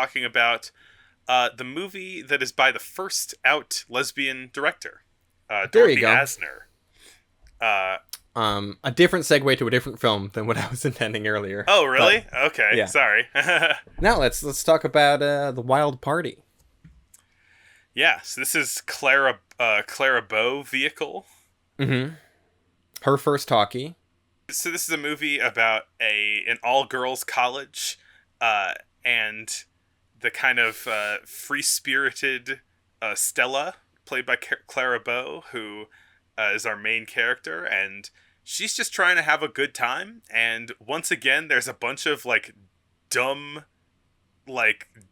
talking about the movie that is by the first out lesbian director, There you Dorothy go. Asner. Uh, A different segue to a different film than what I was intending earlier. oh, But really? Okay, yeah. sorry. Now let's talk about The Wild Party. Yeah, so this is Clara Bow vehicle. Mm-hmm. Her first talkie. So this is a movie about an all girls college, uh, and the kind of free spirited Stella, played by Clara Bow, who is our main character, and she's just trying to have a good time. And once again, there's a bunch of dumb,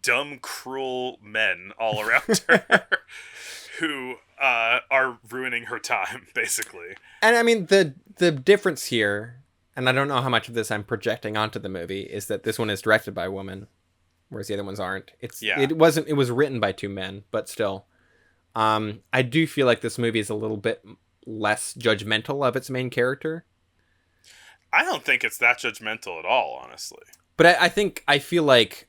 dumb, cruel men all around her who are ruining her time, basically. And I mean the difference here, and I don't know how much of this I'm projecting onto the movie, is that this one is directed by a woman, whereas the other ones aren't. Yeah. It was written by two men, but still. I do feel like this movie is a little bit less judgmental of its main character. I don't think it's that judgmental at all, honestly. But I feel like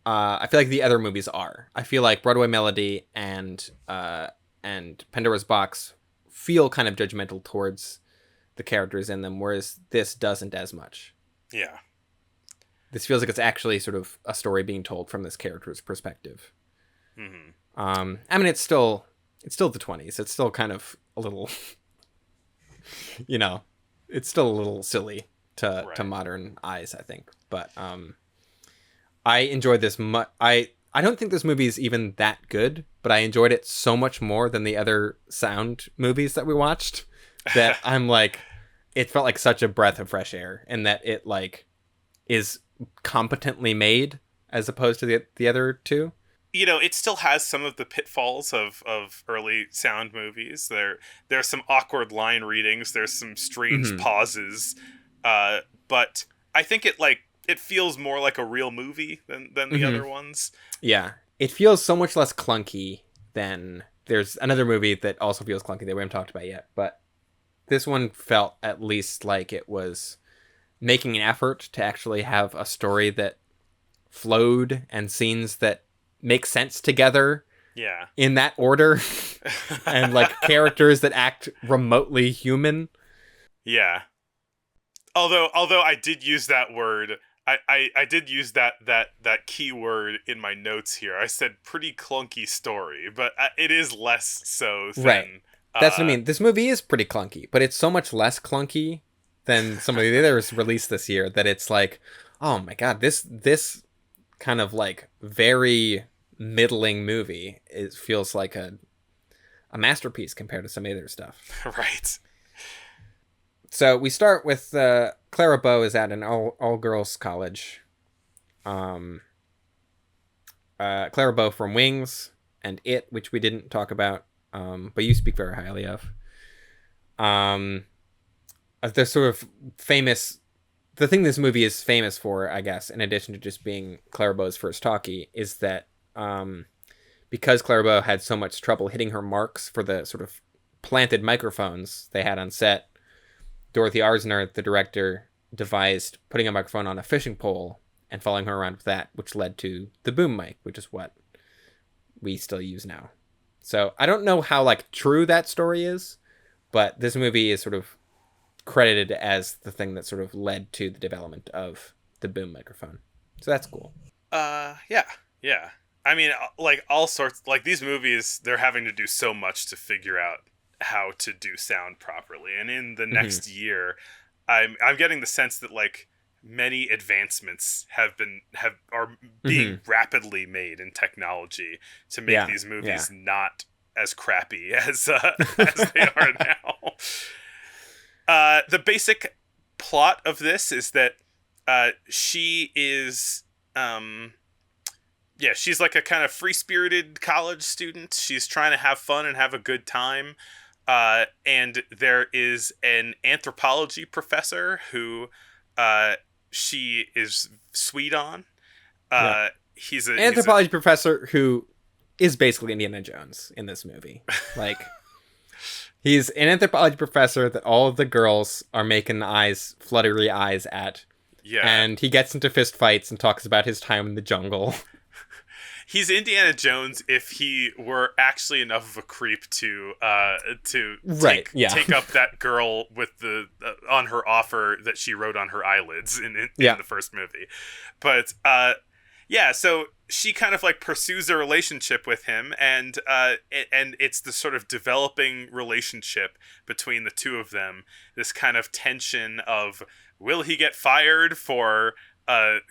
the other movies are. I feel like Broadway Melody and Pandora's Box feel kind of judgmental towards the characters in them, whereas this doesn't as much. Yeah. This feels like it's actually sort of a story being told from this character's perspective. Mm-hmm. I mean, it's still the 20s. It's still kind of a little, it's still a little silly to modern eyes, I think. But I enjoyed this I don't think this movie is even that good, but I enjoyed it so much more than the other sound movies that we watched that I'm like, it felt like such a breath of fresh air, and that it is competently made as opposed to the other two. It still has some of the pitfalls of early sound movies. There's some awkward line readings. There's some strange pauses. But I think it feels more like a real movie than the other ones. Yeah. It feels so much less clunky than... There's another movie that also feels clunky that we haven't talked about yet, but this one felt at least like it was making an effort to actually have a story that flowed and scenes that make sense together. Yeah. In that order. And characters that act remotely human. Yeah. Although I did use that word... I did use that key word in my notes here. I said pretty clunky story, but it is less so than... Right. That's what I mean. This movie is pretty clunky, but it's so much less clunky than some of the others released this year that it's like, oh my god, this kind of very middling movie feels like a masterpiece compared to some other stuff. Right. So we start with Clara Bow is at an all-girls college. Clara Bow from Wings and It, which we didn't talk about, but you speak very highly of. The sort of famous... The thing this movie is famous for, I guess, in addition to just being Clara Bow's first talkie, is that because Clara Bow had so much trouble hitting her marks for the sort of planted microphones they had on set, Dorothy Arzner, the director, devised putting a microphone on a fishing pole and following her around with that, which led to the boom mic, which is what we still use now. So I don't know how true that story is, but this movie is sort of credited as the thing that sort of led to the development of the boom microphone. So that's cool. Yeah. I mean, all sorts... these movies, they're having to do so much to figure out how to do sound properly, and in the next year I'm getting the sense that many advancents are being rapidly made in technology to make these movies not as crappy as they are now. The basic plot of this is that she is she's a kind of free-spirited college student. She's trying to have fun and have a good time. And there is an anthropology professor who she is sweet on. He's an anthropology professor who is basically Indiana Jones in this movie. He's an anthropology professor that all of the girls are making fluttery eyes at. Yeah. And he gets into fist fights and talks about his time in the jungle. he's Indiana Jones if he were actually enough of a creep to Right, yeah. take up that girl with the on her offer that she wrote on her eyelids in Yeah. the first movie. But yeah, so she kind of like pursues a relationship with him, and it's the sort of developing relationship between the two of them. This kind of tension of, will he get fired for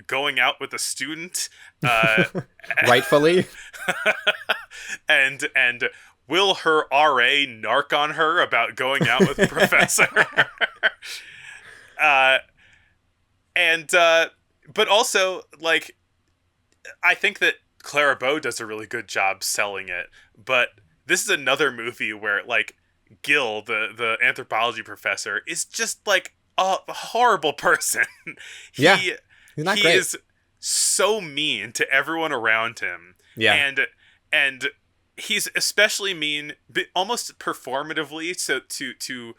going out with a student, Rightfully. and will her RA narc on her about going out with the professor? And but also, like, I think that Clara Bow does a really good job selling it, but this is another movie where, like, Gil, the anthropology professor, is just like a horrible person. Yeah. He's not he great. is so mean to everyone around him. Yeah. And he's especially mean, almost performatively, so to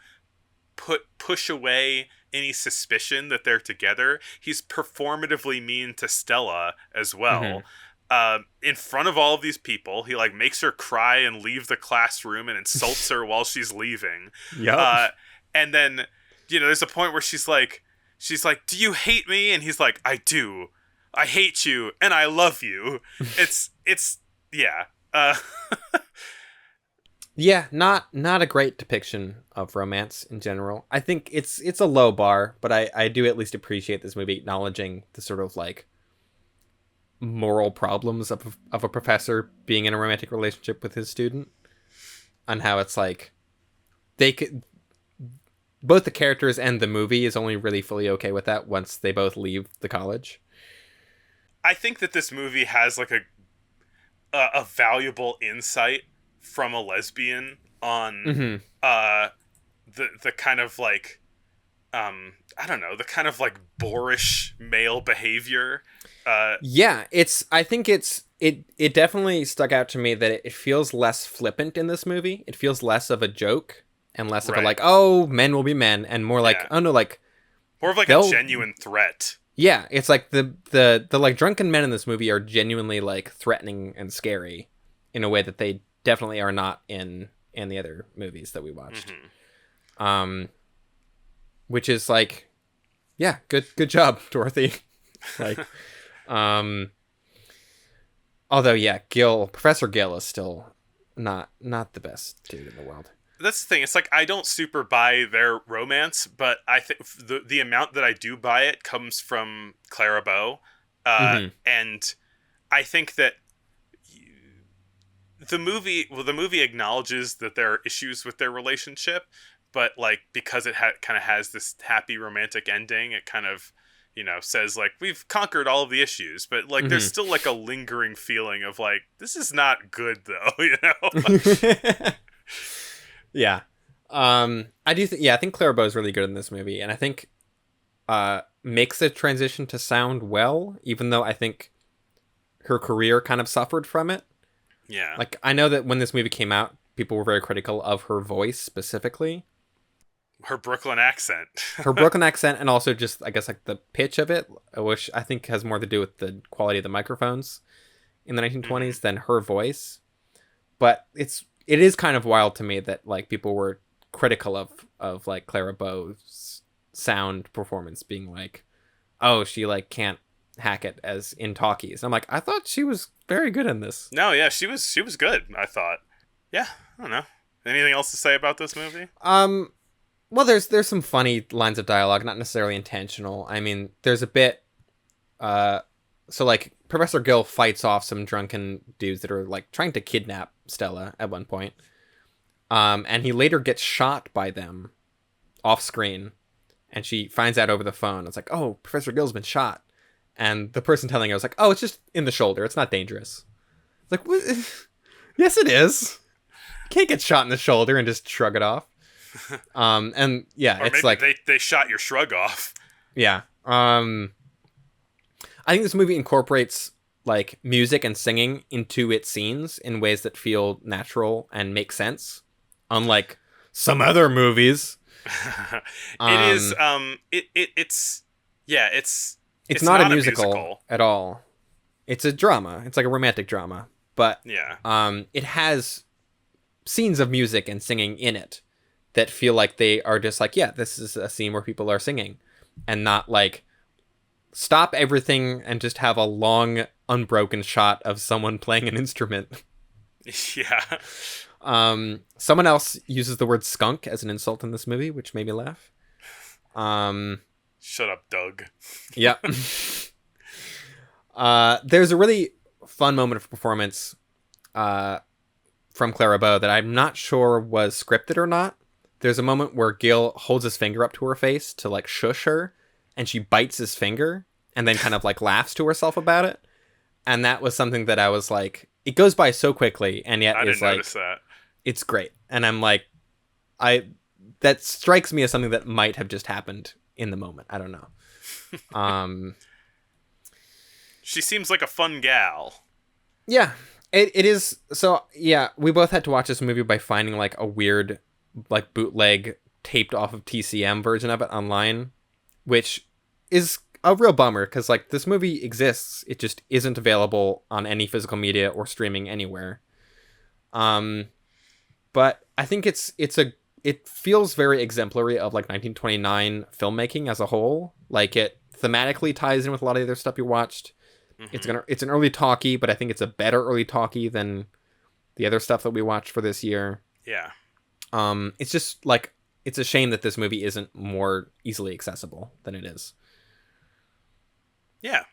push away any suspicion that they're together. He's performatively mean to Stella as well. In front of all of these people, he like makes her cry and leave the classroom and insults her while she's leaving. Yep. And then, there's a point where she's like, do you hate me? And he's like, I do. I hate you and I love you. It's yeah. Yeah, not a great depiction of romance in general. I think it's a low bar, but I do at least appreciate this movie acknowledging the sort of like moral problems of a professor being in a romantic relationship with his student, and how it's like they could, both the characters and the movie is only really fully okay with that once they both leave the college. I think that this movie has like a valuable insight from a lesbian on the kind of like I don't know, the kind of like boorish male behavior. Yeah, I think it definitely stuck out to me that it feels less flippant in this movie. It feels less of a joke and less of a like, oh, men will be men, and more like, oh no, like more of like a genuine threat. Yeah, it's like the like drunken men in this movie are genuinely like threatening and scary in a way that they definitely are not in the other movies that we watched. Which is like, yeah, good job, Dorothy. Like, although yeah, Professor Gil is still not the best dude in the world. That's the thing. It's like I don't super buy their romance, but I think the amount that I do buy it comes from Clara Bow, and I think that the movie acknowledges that there are issues with their relationship, but like because it kind of has this happy romantic ending, it kind of says like we've conquered all of the issues, but like there's still like a lingering feeling of like this is not good though, Yeah. I do think, I think Clara Bow is really good in this movie, and I think makes the transition to sound well, even though I think her career kind of suffered from it. Yeah. Like, I know that when this movie came out, people were very critical of her voice specifically. Her Brooklyn accent. And also just, I guess, like the pitch of it, which I think has more to do with the quality of the microphones in the 1920s than her voice. But it is kind of wild to me that like people were critical of like Clara Bow's sound performance being like, oh, she like can't hack it as in talkies. I'm like, I thought she was very good in this. No, yeah, she was good, I thought. Yeah, I don't know. Anything else to say about this movie? Well, there's some funny lines of dialogue, not necessarily intentional. I mean, there's a bit so like Professor Gil fights off some drunken dudes that are like trying to kidnap Stella at one point. And he later gets shot by them off screen, and she finds out over the phone. It's like, oh, Professor Gil's been shot. And the person telling her was like, oh, it's just in the shoulder. It's not dangerous. It's like, what? Yes, it is. You can't get shot in the shoulder and just shrug it off. And yeah, or it's maybe like they shot your shrug off. Yeah. I think this movie incorporates like music and singing into its scenes in ways that feel natural and make sense, unlike some other movies. It's not a musical at all. It's a drama. It's like a romantic drama, but Yeah. it has scenes of music and singing in it that feel like they are just like, yeah, this is a scene where people are singing, and not like stop everything and just have a long unbroken shot of someone playing an instrument. Yeah. Someone else uses the word skunk as an insult in this movie, which made me laugh. Shut up, Doug. Yeah. There's a really fun moment of performance from Clara Bow that I'm not sure was scripted or not. There's a moment where Gil holds his finger up to her face to like shush her, and she bites his finger and then kind of like laughs to herself about it. And that was something that I was like, it goes by so quickly, and yet I is didn't like, notice that. it's great. And I'm like, that strikes me as something that might have just happened in the moment. I don't know. She seems like a fun gal. Yeah, it is. So yeah, we both had to watch this movie by finding like a weird, like bootleg taped off of TCM version of it online, which is a real bummer because like this movie exists, it just isn't available on any physical media or streaming anywhere. But I think it feels very exemplary of like 1929 filmmaking as a whole. Like it thematically ties in with a lot of the other stuff you watched. Mm-hmm. It's an early talkie, but I think it's a better early talkie than the other stuff that we watched for this year. Yeah. It's just like it's a shame that this movie isn't more easily accessible than it is. Yeah.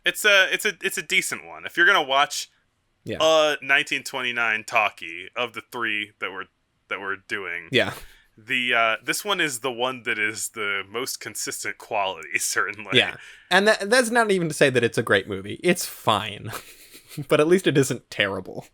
It's a decent one. If you're gonna watch Yeah. a 1929 talkie of the three that we're doing, Yeah. this one is the one that is the most consistent quality, certainly. Yeah. And that's not even to say that it's a great movie. It's fine. But at least it isn't terrible.